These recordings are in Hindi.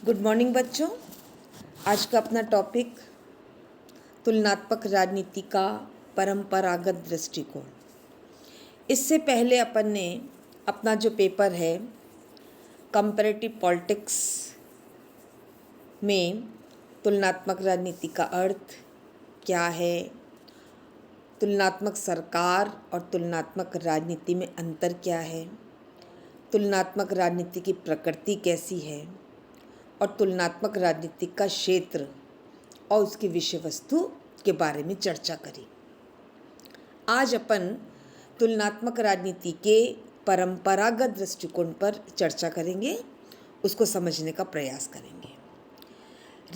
गुड मॉर्निंग बच्चों। आज का अपना टॉपिक तुलनात्मक राजनीति का परंपरागत दृष्टिकोण। इससे पहले अपन ने अपना जो पेपर है कंपैरेटिव पॉलिटिक्स में तुलनात्मक राजनीति का अर्थ क्या है, तुलनात्मक सरकार और तुलनात्मक राजनीति में अंतर क्या है, तुलनात्मक राजनीति की प्रकृति कैसी है और तुलनात्मक राजनीति का क्षेत्र और उसकी विषय वस्तु के बारे में चर्चा करी। आज अपन तुलनात्मक राजनीति के परंपरागत दृष्टिकोण पर चर्चा करेंगे, उसको समझने का प्रयास करेंगे।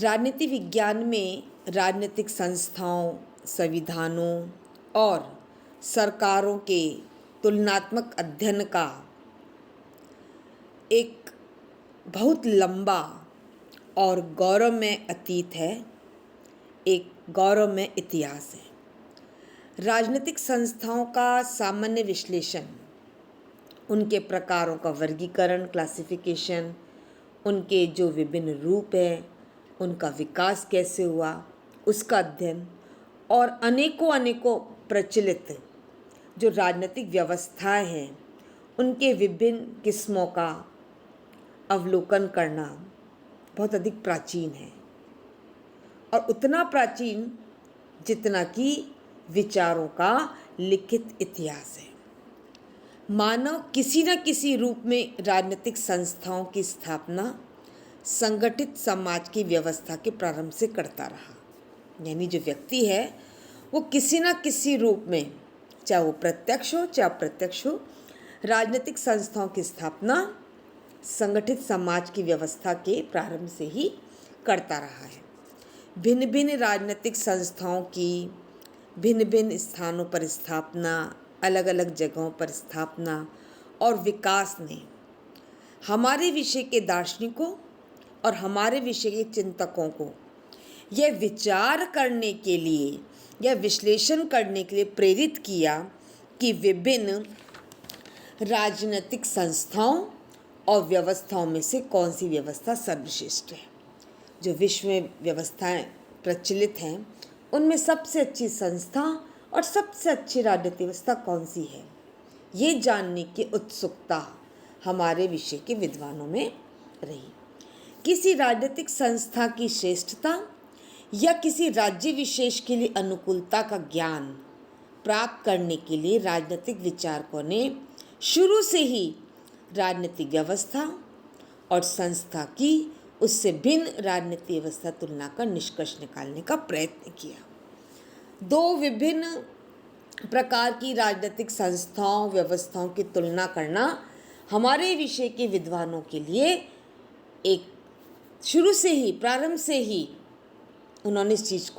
राजनीति विज्ञान में राजनीतिक संस्थाओं, संविधानों और सरकारों के तुलनात्मक अध्ययन का एक बहुत लंबा और गौरवमय अतीत है, एक गौरवमय इतिहास है। राजनीतिक संस्थाओं का सामान्य विश्लेषण, उनके प्रकारों का वर्गीकरण, क्लासिफिकेशन, उनके जो विभिन्न रूप हैं, उनका विकास कैसे हुआ, उसका अध्ययन और अनेकों प्रचलित जो राजनीतिक व्यवस्थाएं हैं, उनके विभिन्न किस्मों का अवलोकन करना बहुत अधिक प्राचीन है और उतना प्राचीन जितना कि विचारों का लिखित इतिहास है। मानव किसी न किसी रूप में राजनीतिक संस्थाओं की स्थापना संगठित समाज की व्यवस्था के प्रारंभ से करता रहा। यानी जो व्यक्ति है वो किसी न किसी रूप में, चाहे वो प्रत्यक्ष हो चाहे अप्रत्यक्ष हो, राजनीतिक संस्थाओं की स्थापना संगठित समाज की व्यवस्था के प्रारंभ से ही करता रहा है। भिन्न भिन्न राजनीतिक संस्थाओं की भिन्न भिन्न स्थानों पर स्थापना, अलग अलग जगहों पर स्थापना और विकास ने हमारे विषय के दार्शनिकों और हमारे विषय के चिंतकों को यह विचार करने के लिए या विश्लेषण करने के लिए प्रेरित किया कि विभिन्न राजनीतिक संस्थाओं और व्यवस्थाओं में से कौन सी व्यवस्था सर्वश्रेष्ठ है। जो विश्व में व्यवस्थाएं प्रचलित हैं उनमें सबसे अच्छी संस्था और सबसे अच्छी राजनीतिक व्यवस्था कौन सी है, ये जानने की उत्सुकता हमारे विषय के विद्वानों में रही। किसी राजनीतिक संस्था की श्रेष्ठता या किसी राज्य विशेष के लिए अनुकूलता का ज्ञान प्राप्त करने के लिए राजनीतिक विचारकों ने शुरू से ही राजनीतिक व्यवस्था और संस्था की उससे भिन्न राजनीतिक व्यवस्था तुलना कर निष्कर्ष निकालने का प्रयत्न किया। दो विभिन्न प्रकार की राजनीतिक संस्थाओं व्यवस्थाओं की तुलना करना हमारे विषय के विद्वानों के लिए एक शुरू से ही, प्रारंभ से ही उन्होंने इस चीज़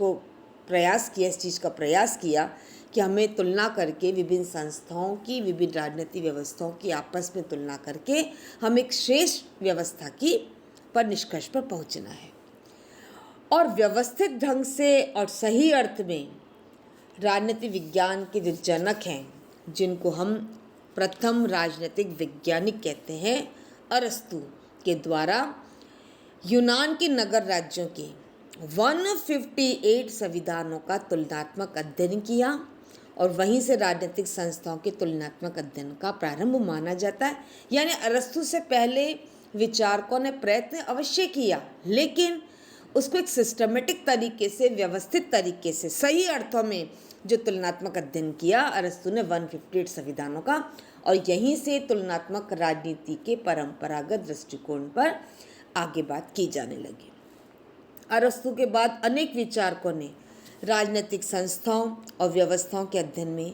का प्रयास किया कि हमें तुलना करके विभिन्न संस्थाओं की, विभिन्न राजनीतिक व्यवस्थाओं की आपस में तुलना करके हम एक श्रेष्ठ व्यवस्था की पर निष्कर्ष पर पहुंचना है। और व्यवस्थित ढंग से और सही अर्थ में राजनीतिक विज्ञान के जो जनक हैं, जिनको हम प्रथम राजनीतिक वैज्ञानिक कहते हैं, अरस्तु के द्वारा यूनान के नगर राज्यों के 158 संविधानों का तुलनात्मक अध्ययन किया और वहीं से राजनीतिक संस्थाओं के तुलनात्मक अध्ययन का प्रारंभ माना जाता है। यानी अरस्तु से पहले विचारकों ने प्रयत्न अवश्य किया, लेकिन उसको एक सिस्टमेटिक तरीके से, व्यवस्थित तरीके से, सही अर्थों में जो तुलनात्मक अध्ययन किया अरस्तु ने 158 संविधानों का, और यहीं से तुलनात्मक राजनीति के परंपरागत दृष्टिकोण पर आगे बात की जाने लगी। अरस्तु के बाद अनेक विचारकों ने राजनीतिक संस्थाओं और व्यवस्थाओं के अध्ययन में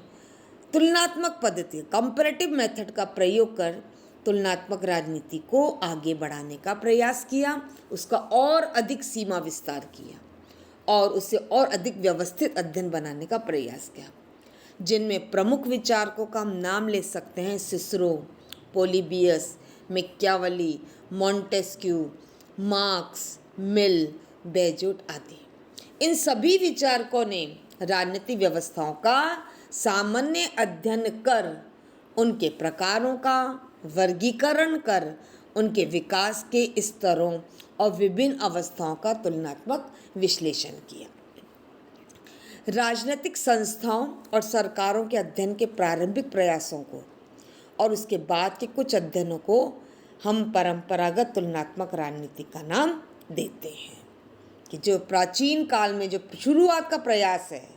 तुलनात्मक पद्धति, कंपैरेटिव मेथड का प्रयोग कर तुलनात्मक राजनीति को आगे बढ़ाने का प्रयास किया, उसका और अधिक सीमा विस्तार किया और उसे और अधिक व्यवस्थित अध्ययन बनाने का प्रयास किया। जिनमें प्रमुख विचारकों का हम नाम ले सकते हैं सिसरो, पोलिबियस, मैकियावेली, मॉन्टेस्क्यू, मार्क्स, मिल, बेजोट आदि। इन सभी विचारकों ने राजनीतिक व्यवस्थाओं का सामान्य अध्ययन कर उनके प्रकारों का वर्गीकरण कर उनके विकास के स्तरों और विभिन्न अवस्थाओं का तुलनात्मक विश्लेषण किया। राजनीतिक संस्थाओं और सरकारों के अध्ययन के प्रारंभिक प्रयासों को और उसके बाद के कुछ अध्ययनों को हम परंपरागत तुलनात्मक राजनीति का नाम देते हैं। कि जो प्राचीन काल में जो शुरुआत का प्रयास है,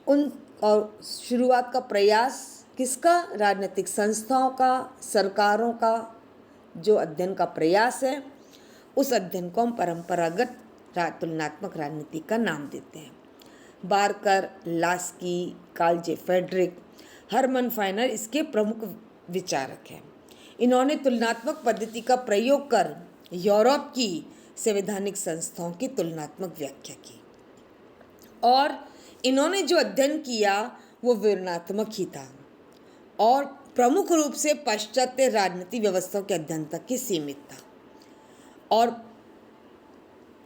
उन और शुरुआत का प्रयास किसका? राजनीतिक संस्थाओं का, सरकारों का जो अध्ययन का प्रयास है, उस अध्ययन को हम परंपरागत तुलनात्मक राजनीति का नाम देते हैं। बारकर, लास्की, कार्ल जे फ्रेडरिक, हरमन फाइनर इसके प्रमुख विचारक हैं। इन्होंने तुलनात्मक पद्धति का प्रयोग कर यूरोप की संवैधानिक संस्थाओं की तुलनात्मक व्याख्या की और इन्होंने जो अध्ययन किया वो विवरणात्मक ही था और प्रमुख रूप से पाश्चात्य राजनीति व्यवस्थाओं के अध्ययन तक ही सीमित था। और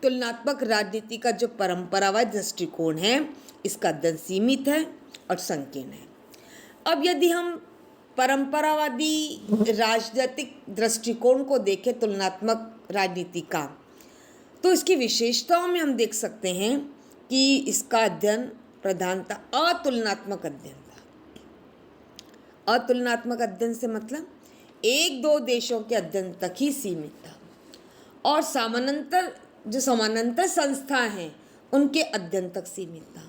तुलनात्मक राजनीति का जो परंपरावादी दृष्टिकोण है, इसका अध्ययन सीमित है और संकीर्ण है। अब यदि हम परंपरावादी राजनीतिक दृष्टिकोण को देखें तुलनात्मक राजनीति का, तो इसकी विशेषताओं में हम देख सकते हैं कि इसका अध्ययन प्रधानतः अतुलनात्मक अध्ययन था। अतुलनात्मक अध्ययन से मतलब एक दो देशों के अध्ययन तक ही सीमित था और समानांतर संस्थाएं हैं उनके अध्ययन तक सीमित था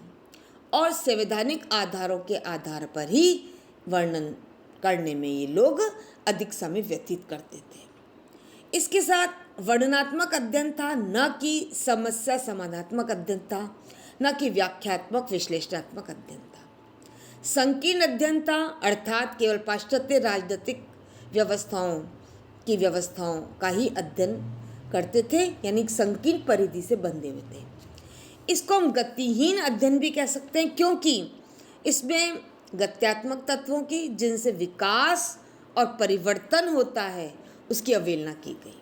और संवैधानिक आधारों के आधार पर ही वर्णन करने में ये लोग अधिक समय व्यतीत करते थे। इसके साथ वर्णनात्मक अध्ययन था, न कि समस्या समाधानात्मक अध्ययन था, न कि व्याख्यात्मक विश्लेषणात्मक अध्ययन था। संकीर्ण अध्ययन था, अर्थात केवल पाश्चात्य राजनीतिक व्यवस्थाओं का ही अध्ययन करते थे, यानी संकीर्ण परिधि से बंधे हुए थे। इसको हम गतिहीन अध्ययन भी कह सकते हैं, क्योंकि इसमें गत्यात्मक तत्वों की, जिनसे विकास और परिवर्तन होता है, उसकी अवहेलना की गई।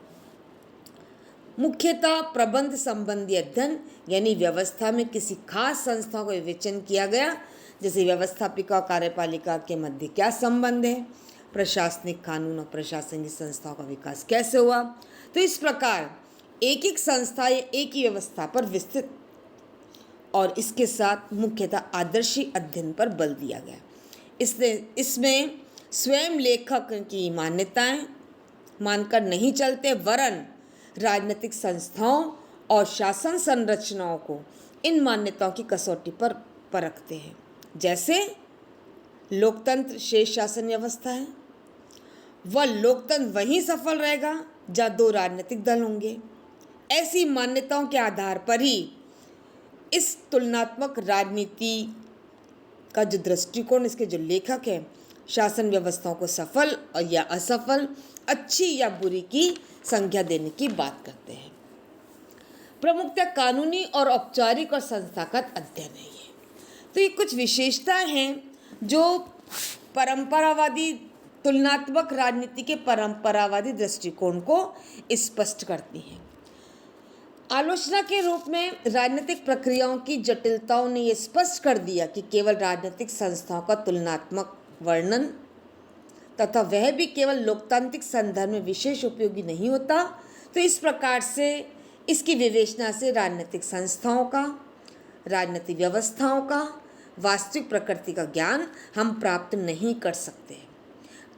मुख्यतः प्रबंध संबंधी अध्ययन, यानी व्यवस्था में किसी खास संस्था को विवेचन किया गया, जैसे व्यवस्थापिका और कार्यपालिका के मध्य क्या संबंध है, प्रशासनिक कानून और प्रशासनिक संस्थाओं का विकास कैसे हुआ। तो इस प्रकार एक एक संस्था या एक ही व्यवस्था पर विस्तृत और इसके साथ मुख्यतः आदर्शी अध्ययन पर बल दिया गया। इसमें स्वयं लेखक की मान्यताएं मानकर नहीं चलते, वरन राजनीतिक संस्थाओं और शासन संरचनाओं को इन मान्यताओं की कसौटी पर परखते हैं। जैसे लोकतंत्र शेष शासन व्यवस्था है, वह लोकतंत्र वहीं सफल रहेगा जहाँ दो राजनीतिक दल होंगे। ऐसी मान्यताओं के आधार पर ही इस तुलनात्मक राजनीति का जो दृष्टिकोण, इसके जो लेखक हैं, शासन व्यवस्थाओं को सफल और या असफल, अच्छी या बुरी की संज्ञा देने की बात करते हैं। प्रमुखतः कानूनी और औपचारिक और संस्थागत अध्ययन है ये। तो ये कुछ विशेषताएं हैं जो परंपरावादी तुलनात्मक राजनीति के परंपरावादी दृष्टिकोण को स्पष्ट करती हैं। आलोचना के रूप में राजनीतिक प्रक्रियाओं की जटिलताओं ने यह स्पष्ट कर दिया कि केवल राजनीतिक संस्थाओं का तुलनात्मक वर्णन तथा वह भी केवल लोकतांत्रिक संदर्भ में विशेष उपयोगी नहीं होता। तो इस प्रकार से इसकी विवेचना से राजनीतिक संस्थाओं का, राजनीतिक व्यवस्थाओं का वास्तविक प्रकृति का ज्ञान हम प्राप्त नहीं कर सकते,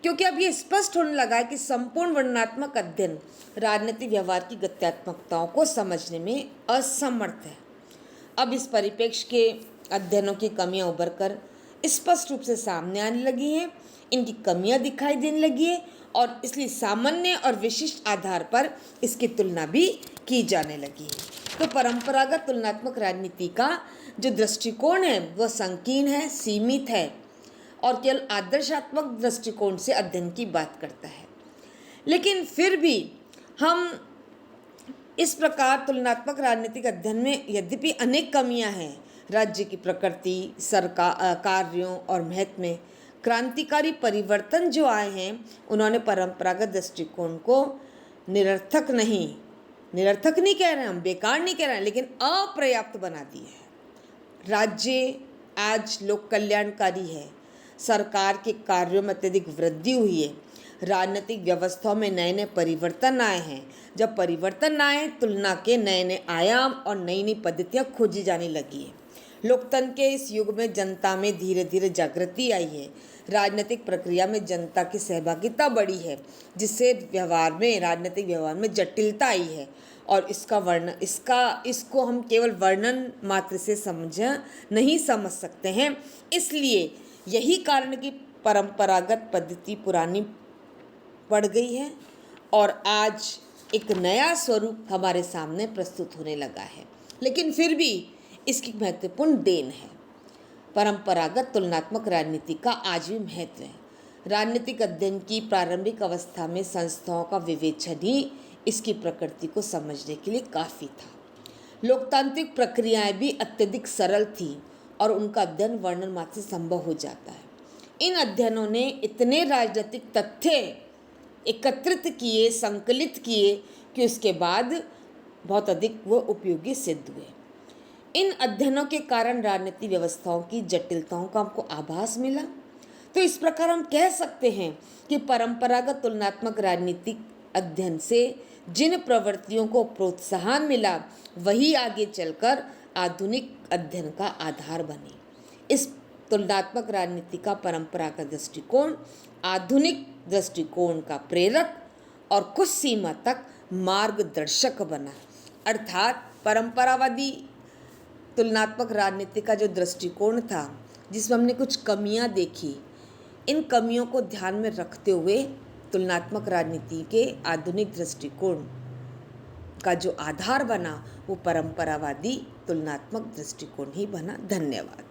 क्योंकि अब ये स्पष्ट होने लगा है कि संपूर्ण वर्णनात्मक अध्ययन राजनीतिक व्यवहार की गत्यात्मकताओं को समझने में असमर्थ है। अब इस परिप्रेक्ष्य के अध्ययनों की कमियां उभर कर स्पष्ट रूप से सामने आने लगी हैं, इनकी कमियां दिखाई देने लगी है और इसलिए सामान्य और विशिष्ट आधार पर इसकी तुलना भी की जाने लगी है। तो परंपरागत तुलनात्मक राजनीति का जो दृष्टिकोण है वह संकीर्ण है, सीमित है और केवल आदर्शात्मक दृष्टिकोण से अध्ययन की बात करता है। लेकिन फिर भी हम इस प्रकार तुलनात्मक राजनीतिक अध्ययन में यद्यपि अनेक कमियां हैं, राज्य की प्रकृति, सरकार कार्यों और महत्व में क्रांतिकारी परिवर्तन जो आए हैं, उन्होंने परंपरागत दृष्टिकोण को निरर्थक नहीं कह रहे हैं हम, बेकार नहीं कह रहे हैं, लेकिन अपर्याप्त बना दिया है। राज्य आज लोक कल्याणकारी है, सरकार के कार्यों में अत्यधिक वृद्धि हुई है, राजनीतिक व्यवस्थाओं में नए नए परिवर्तन आए हैं। जब परिवर्तन आए, तुलना के नए नए आयाम और नई नई पद्धतियाँ खोजी जाने लगी है। लोकतंत्र के इस युग में जनता में धीरे धीरे जागृति आई है। राजनीतिक प्रक्रिया में जनता की सहभागिता बढ़ी है, जिससे राजनीतिक व्यवहार में जटिलता आई है और इसको हम केवल वर्णन मात्र से नहीं समझ सकते हैं। इसलिए यही कारण कि परंपरागत पद्धति पुरानी पड़ गई है और आज एक नया स्वरूप हमारे सामने प्रस्तुत होने लगा है। लेकिन फिर भी इसकी महत्वपूर्ण देन है। परंपरागत तुलनात्मक राजनीति का आज भी महत्व है। राजनीतिक अध्ययन की प्रारंभिक अवस्था में संस्थाओं का विवेचन ही इसकी प्रकृति को समझने के लिए काफ़ी था। लोकतांत्रिक प्रक्रियाएं भी अत्यधिक सरल थी और उनका अध्ययन वर्णन मात्र से संभव हो जाता है। इन अध्ययनों ने इतने राजनीतिक तथ्य एकत्रित किए, संकलित किए कि उसके बाद बहुत अधिक वो उपयोगी सिद्ध हुए। इन अध्ययनों के कारण राजनीतिक व्यवस्थाओं की जटिलताओं का हमको आभास मिला। तो इस प्रकार हम कह सकते हैं कि परंपरागत तुलनात्मक राजनीतिक अध्ययन से जिन प्रवृत्तियों को प्रोत्साहन मिला, वही आगे चलकर आधुनिक अध्ययन का आधार बनी। इस तुलनात्मक राजनीति का परंपरागत दृष्टिकोण आधुनिक दृष्टिकोण का प्रेरक और कुछ सीमा तक मार्गदर्शक बना। अर्थात परंपरावादी तुलनात्मक राजनीति का जो दृष्टिकोण था, जिसमें हमने कुछ कमियां देखी, इन कमियों को ध्यान में रखते हुए तुलनात्मक राजनीति के आधुनिक दृष्टिकोण का जो आधार बना, वो परंपरावादी तुलनात्मक दृष्टिकोण ही बना। धन्यवाद।